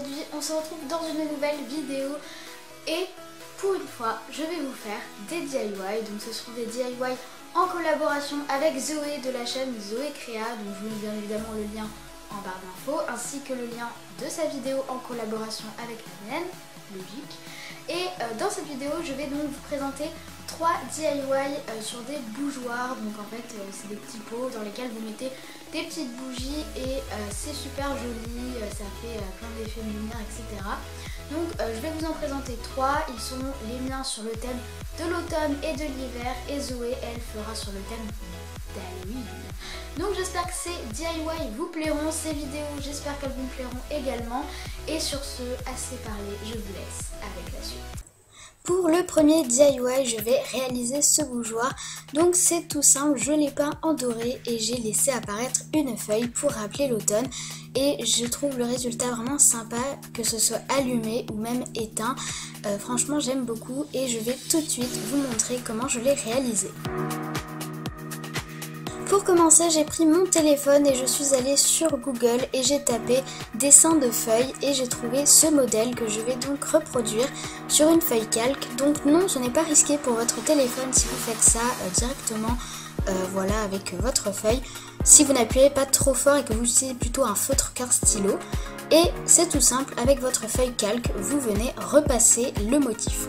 aujourd'hui on se retrouve dans une nouvelle vidéo et pour une fois je vais vous faire des DIY. Donc ce seront des DIY en collaboration avec Zoé de la chaîne Zoé Créa. Donc je vous mets bien évidemment le lien en barre d'infos ainsi que le lien de sa vidéo en collaboration avec la mienne, logique. Et dans cette vidéo je vais donc vous présenter 3 DIY sur des bougeoirs. Donc en fait c'est des petits pots dans lesquels vous mettez des petites bougies et c'est super joli, ça fait plein d'effets de lumière, etc. Donc je vais vous en présenter 3, ils sont les miens sur le thème de l'automne et de l'hiver et Zoé elle fera sur le thème d'Halloween. Donc j'espère que ces DIY vous plairont, ces vidéos j'espère qu'elles vous plairont également. Et sur ce, assez parlé, je vous laisse avec la suite. Pour le premier DIY, je vais réaliser ce bougeoir. Donc c'est tout simple, je l'ai peint en doré et j'ai laissé apparaître une feuille pour rappeler l'automne. Et je trouve le résultat vraiment sympa, que ce soit allumé ou même éteint. Franchement j'aime beaucoup et je vais tout de suite vous montrer comment je l'ai réalisé. Pour commencer, j'ai pris mon téléphone et je suis allée sur Google et j'ai tapé dessin de feuilles et j'ai trouvé ce modèle que je vais donc reproduire sur une feuille calque. Donc non, ce n'est pas risqué pour votre téléphone si vous faites ça directement voilà, avec votre feuille. Si vous n'appuyez pas trop fort et que vous utilisez plutôt un feutre qu'un stylo. Et c'est tout simple, avec votre feuille calque, vous venez repasser le motif.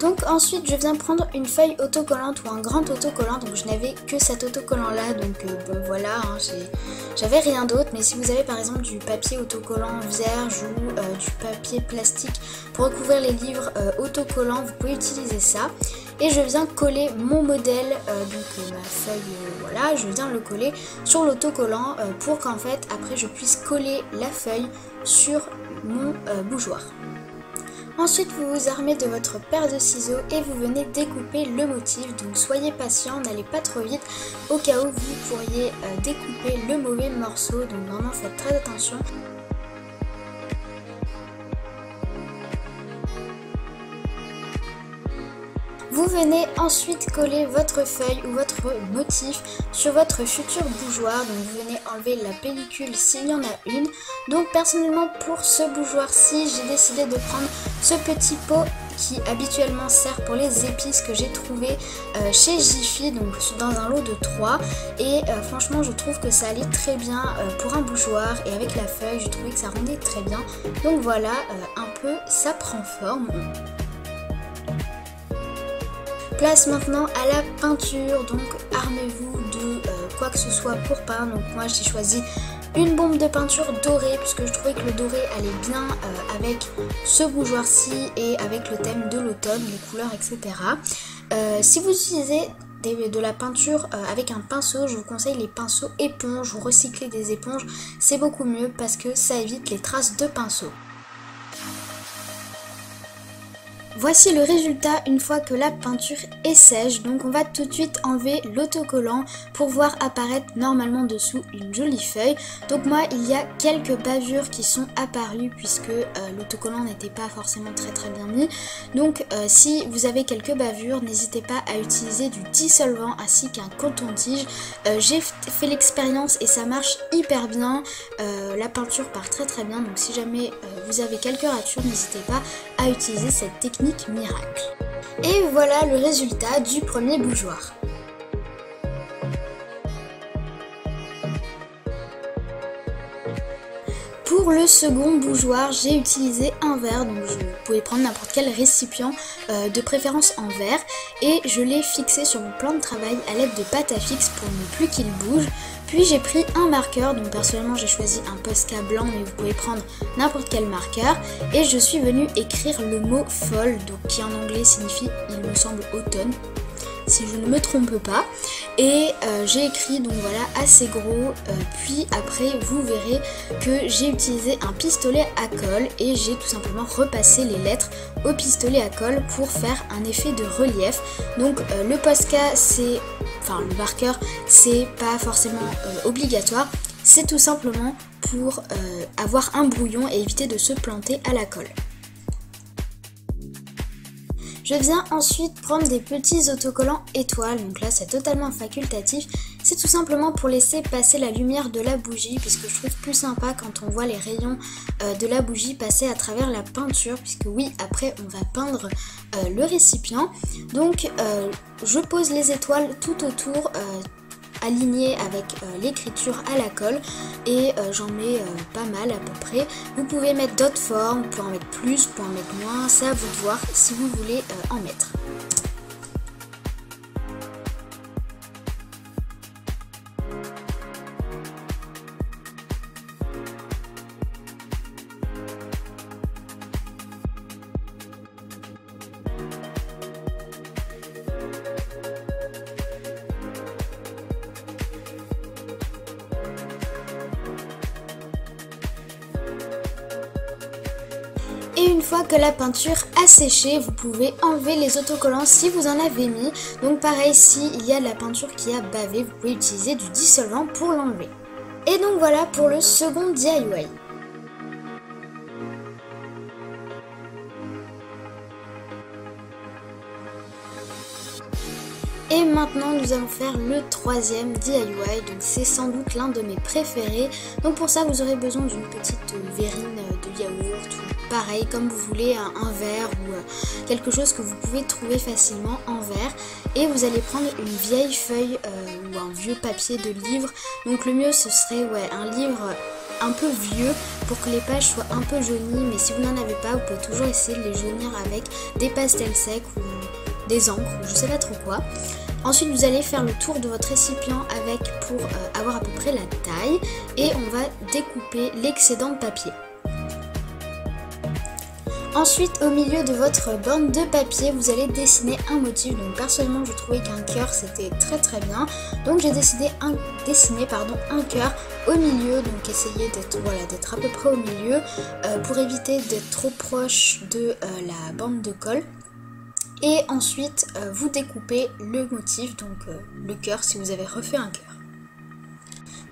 Donc ensuite je viens prendre une feuille autocollante ou un grand autocollant, donc je n'avais que cet autocollant là, donc bon voilà, hein, j'avais rien d'autre. Mais si vous avez par exemple du papier autocollant vierge ou du papier plastique pour recouvrir les livres autocollants, vous pouvez utiliser ça. Et je viens coller mon modèle, donc ma feuille, voilà, je viens le coller sur l'autocollant pour qu'en fait après je puisse coller la feuille sur mon bougeoir. Ensuite vous vous armez de votre paire de ciseaux et vous venez découper le motif. Donc soyez patient, n'allez pas trop vite au cas où vous pourriez découper le mauvais morceau. Donc vraiment faites très attention. Vous venez ensuite coller votre feuille ou votre motif sur votre futur bougeoir. Donc vous venez enlever la pellicule s'il y en a une. Donc personnellement pour ce bougeoir-ci, j'ai décidé de prendre ce petit pot qui habituellement sert pour les épices que j'ai trouvé chez Jiffy, donc dans un lot de 3. Et franchement je trouve que ça allait très bien pour un bougeoir et avec la feuille je trouvais que ça rendait très bien. Donc voilà, un peu ça prend forme. Place maintenant à la peinture, donc armez-vous de quoi que ce soit pour peindre. Donc moi j'ai choisi une bombe de peinture dorée puisque je trouvais que le doré allait bien avec ce bougeoir-ci et avec le thème de l'automne, les couleurs, etc. Si vous utilisez de la peinture avec un pinceau, je vous conseille les pinceaux éponges ou recycler des éponges, c'est beaucoup mieux parce que ça évite les traces de pinceau. Voici le résultat une fois que la peinture est sèche. Donc on va tout de suite enlever l'autocollant pour voir apparaître normalement dessous une jolie feuille. Donc moi il y a quelques bavures qui sont apparues puisque l'autocollant n'était pas forcément très bien mis. Donc si vous avez quelques bavures, n'hésitez pas à utiliser du dissolvant ainsi qu'un coton-tige. J'ai fait l'expérience et ça marche hyper bien. La peinture part très bien, donc si jamais vous avez quelques ratures, n'hésitez pas à utiliser cette technique miracle. Et voilà le résultat du premier bougeoir. Pour le second bougeoir, j'ai utilisé un verre, donc vous pouvez prendre n'importe quel récipient, de préférence en verre, et je l'ai fixé sur mon plan de travail à l'aide de pâte à fixe pour ne plus qu'il bouge. Puis j'ai pris un marqueur, donc personnellement j'ai choisi un Posca blanc, mais vous pouvez prendre n'importe quel marqueur, et je suis venue écrire le mot fall, donc qui en anglais signifie, il me semble, automne, si je ne me trompe pas. Et j'ai écrit donc voilà assez gros, puis après vous verrez que j'ai utilisé un pistolet à colle et j'ai tout simplement repassé les lettres au pistolet à colle pour faire un effet de relief. Donc le Posca, c'est, enfin le marqueur, c'est pas forcément obligatoire, c'est tout simplement pour avoir un brouillon et éviter de se planter à la colle. Je viens ensuite prendre des petits autocollants étoiles, donc là c'est totalement facultatif C'est tout simplement pour laisser passer la lumière de la bougie, puisque je trouve plus sympa quand on voit les rayons de la bougie passer à travers la peinture, puisque oui, après on va peindre le récipient. Donc je pose les étoiles tout autour, alignées avec l'écriture à la colle, et j'en mets pas mal à peu près. Vous pouvez mettre d'autres formes, vous pouvez en mettre plus, vous pouvez en mettre moins, c'est à vous de voir si vous voulez en mettre. Et une fois que la peinture a séché, vous pouvez enlever les autocollants si vous en avez mis. Donc pareil, s'il y a de la peinture qui a bavé, vous pouvez utiliser du dissolvant pour l'enlever. Et donc voilà pour le second DIY. Et maintenant nous allons faire le troisième DIY, donc c'est sans doute l'un de mes préférés. Donc pour ça vous aurez besoin d'une petite verrine de yaourt, ou pareil comme vous voulez, un verre ou quelque chose que vous pouvez trouver facilement en verre. Et vous allez prendre une vieille feuille ou un vieux papier de livre. Donc le mieux ce serait un livre un peu vieux pour que les pages soient un peu jaunies, mais si vous n'en avez pas, vous pouvez toujours essayer de les jaunir avec des pastels secs ou des encres, je sais pas trop quoi. Ensuite vous allez faire le tour de votre récipient avec pour avoir à peu près la taille, et on va découper l'excédent de papier. Ensuite au milieu de votre bande de papier vous allez dessiner un motif. Donc personnellement je trouvais qu'un cœur c'était très bien, donc j'ai décidé dessiner un cœur au milieu. Donc essayez d'être à peu près au milieu pour éviter d'être trop proche de la bande de colle. Et ensuite vous découpez le motif, donc le cœur si vous avez refait un cœur.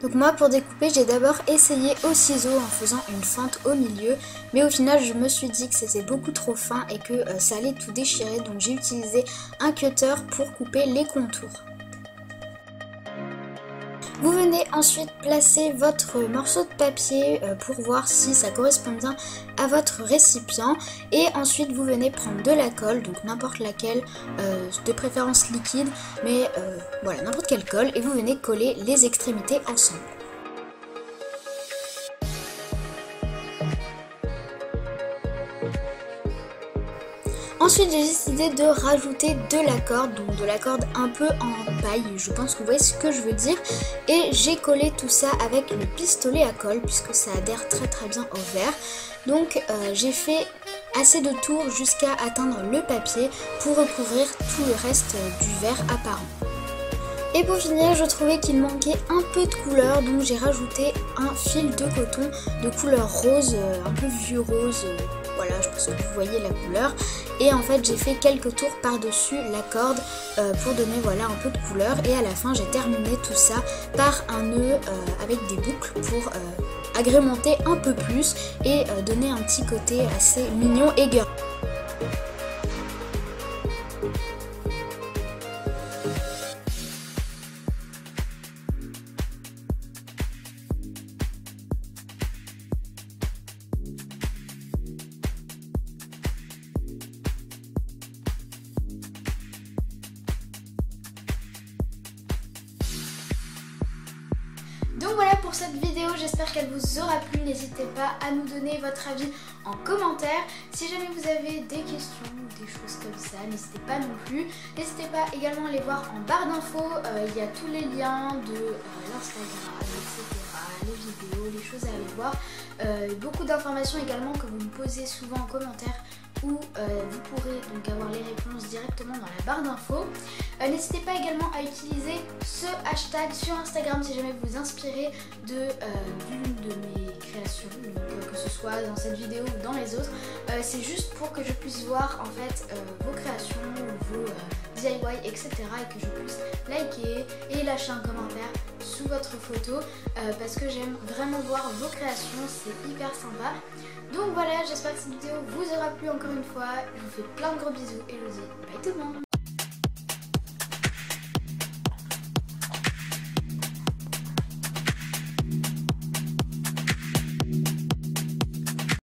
Donc moi pour découper j'ai d'abord essayé au ciseau en faisant une fente au milieu, mais au final je me suis dit que c'était beaucoup trop fin et que ça allait tout déchirer, donc j'ai utilisé un cutter pour couper les contours. Vous venez ensuite placer votre morceau de papier pour voir si ça correspond bien à votre récipient, et ensuite vous venez prendre de la colle, donc n'importe laquelle, de préférence liquide, mais voilà, n'importe quelle colle, et vous venez coller les extrémités ensemble. Ensuite j'ai décidé de rajouter de la corde, donc de la corde un peu en paille, je pense que vous voyez ce que je veux dire, et j'ai collé tout ça avec le pistolet à colle puisque ça adhère très bien au verre. Donc j'ai fait assez de tours jusqu'à atteindre le papier pour recouvrir tout le reste du verre apparent. Et pour finir, je trouvais qu'il manquait un peu de couleur, donc j'ai rajouté un fil de coton de couleur rose, un peu vieux rose, voilà, je pense que vous voyez la couleur. Et en fait j'ai fait quelques tours par-dessus la corde pour donner un peu de couleur, et à la fin j'ai terminé tout ça par un nœud avec des boucles pour agrémenter un peu plus et donner un petit côté assez mignon et girly. Donc voilà pour cette vidéo, j'espère qu'elle vous aura plu. N'hésitez pas à nous donner votre avis en commentaire. Si jamais vous avez des questions ou des choses comme ça, n'hésitez pas non plus. N'hésitez pas également à aller voir en barre d'infos, il y a tous les liens de l'Instagram, etc., les vidéos, les choses à aller voir. Beaucoup d'informations également que vous me posez souvent en commentaire, où vous pourrez donc avoir les réponses directement dans la barre d'infos. N'hésitez pas également à utiliser ce hashtag sur Instagram si jamais vous vous inspirez d'une de mes créations, donc, que ce soit dans cette vidéo ou dans les autres. C'est juste pour que je puisse voir en fait vos créations, vos DIY, etc. et que je puisse liker et lâcher un commentaire sous votre photo parce que j'aime vraiment voir vos créations, c'est hyper sympa. Donc voilà, j'espère que cette vidéo vous aura plu encore une fois. Je vous fais plein de gros bisous et je vous dis bye tout le monde.